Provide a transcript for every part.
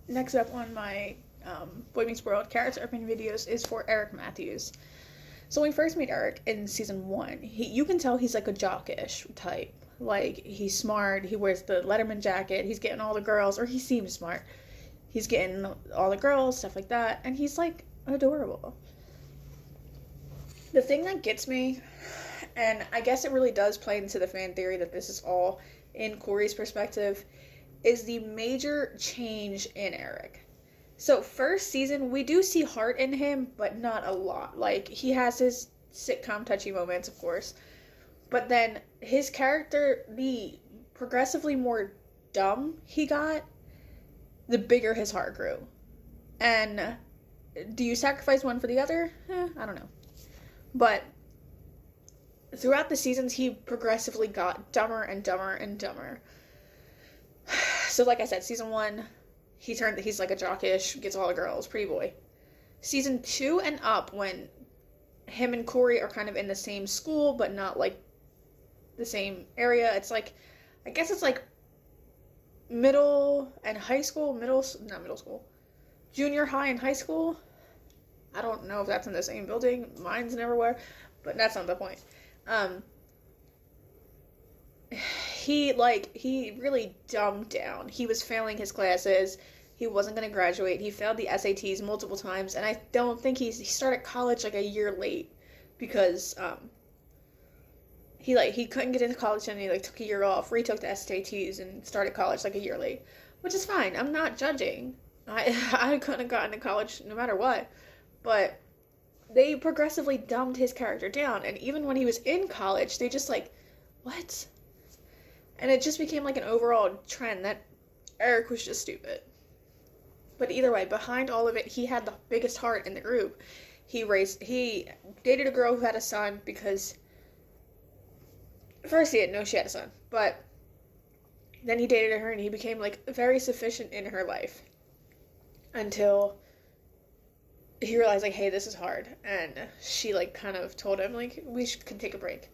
Next up on my Boy Meets World character opinion videos is for Eric Matthews. So when we first meet Eric in season 1, you can tell he's like a jockish type. Like, he's smart, he wears the Letterman jacket, he's getting all the girls, or he seems smart. He's getting all the girls, stuff like that, and he's like adorable. The thing that gets me, and I guess it really does play into the fan theory that this is all in Corey's perspective, is the major change in Eric. So first season, we do see heart in him, but not a lot. Like, he has his sitcom touchy moments, of course. But then his character, the progressively more dumb he got, the bigger his heart grew. And do you sacrifice one for the other? I don't know. But throughout the seasons, he progressively got dumber and dumber and dumber. So like I said, season 1, he's like a jockish, gets all the girls, pretty boy. Season 2 and up, when him and Corey are kind of in the same school, but not like the same area, it's like, I guess it's like middle and high school, not middle school, junior high and high school. I don't know if that's in the same building, mine's never were, but that's not the point. He really dumbed down. He was failing his classes. He wasn't going to graduate. He failed the SATs multiple times, and I don't think he started college like a year late because he couldn't get into college, and he like took a year off, retook the SATs, and started college like a year late, which is fine. I'm not judging. I couldn't have gotten to college no matter what, but they progressively dumbed his character down, and even when he was in college, they just like, what? And it just became like an overall trend that Eric was just stupid. But either way, behind all of it, he had the biggest heart in the group. He dated a girl who had a son because first he didn't know she had a son, but then he dated her and he became like very sufficient in her life until he realized like, hey, this is hard, and she like kind of told him like can take a break.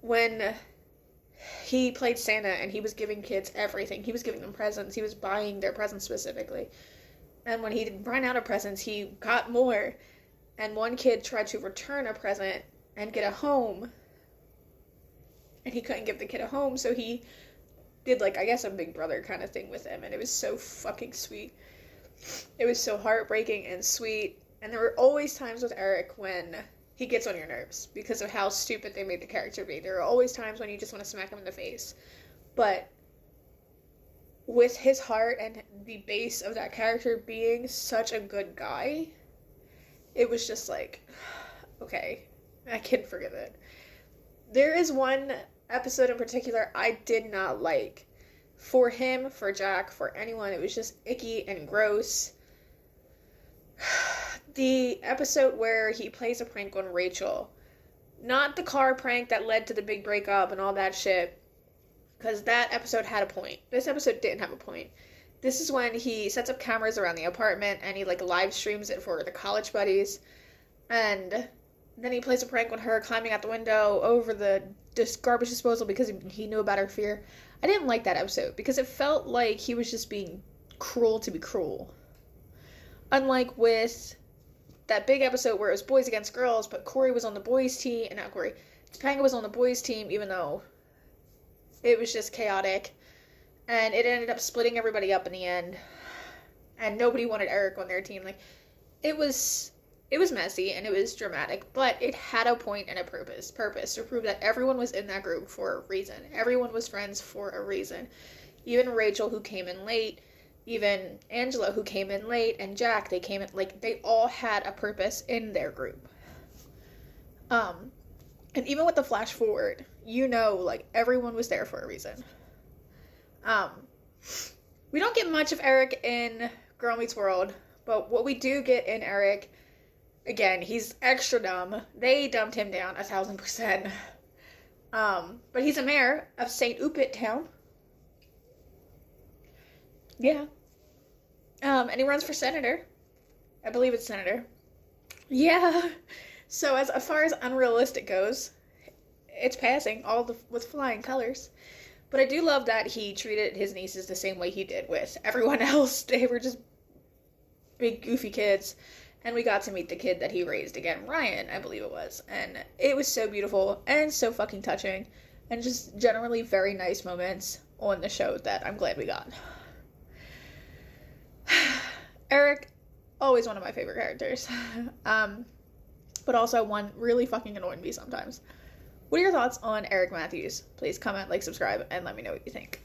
When he played Santa and he was giving kids everything. He was giving them presents. He was buying their presents specifically. And when he ran out of presents, he got more. And one kid tried to return a present and get a home. And he couldn't give the kid a home, so he did like, I guess, a big brother kind of thing with him. And it was so fucking sweet. It was so heartbreaking and sweet. And there were always times with Eric when he gets on your nerves because of how stupid they made the character be. There are always times when you just want to smack him in the face. But with his heart and the base of that character being such a good guy, it was just like, okay, I can forgive it. There is one episode in particular I did not like. For him, for Jack, for anyone, it was just icky and gross. The episode where he plays a prank on Rachel. Not the car prank that led to the big breakup and all that shit. Because that episode had a point. This episode didn't have a point. This is when he sets up cameras around the apartment and he like live streams it for the college buddies. And then he plays a prank on her climbing out the window over the garbage disposal because he knew about her fear. I didn't like that episode because it felt like he was just being cruel to be cruel. Unlike with that big episode where it was boys against girls, but Corey was on the boys' team, and not Corey, Topanga was on the boys' team, even though it was just chaotic, and it ended up splitting everybody up in the end, and nobody wanted Eric on their team. Like, it was messy, and it was dramatic, but it had a point and a purpose to prove that everyone was in that group for a reason. Everyone was friends for a reason. Even Rachel, who came in late, even Angela, who came in late, and Jack, they came in, like, they all had a purpose in their group. And even with the flash forward, like, everyone was there for a reason. We don't get much of Eric in Girl Meets World, but what we do get in Eric, again, he's extra dumb. They dumbed him down 1,000%. But he's a mayor of St. Upit Town. Yeah. And he runs for senator. I believe it's senator. Yeah. So as far as unrealistic goes, it's passing with flying colors. But I do love that he treated his nieces the same way he did with everyone else. They were just big, goofy kids. And we got to meet the kid that he raised again, Ryan, I believe it was. And it was so beautiful and so fucking touching. And just generally very nice moments on the show that I'm glad we got. Eric, always one of my favorite characters. But also one really fucking annoying me sometimes. What are your thoughts on Eric Matthews? Please comment, like, subscribe, and let me know what you think.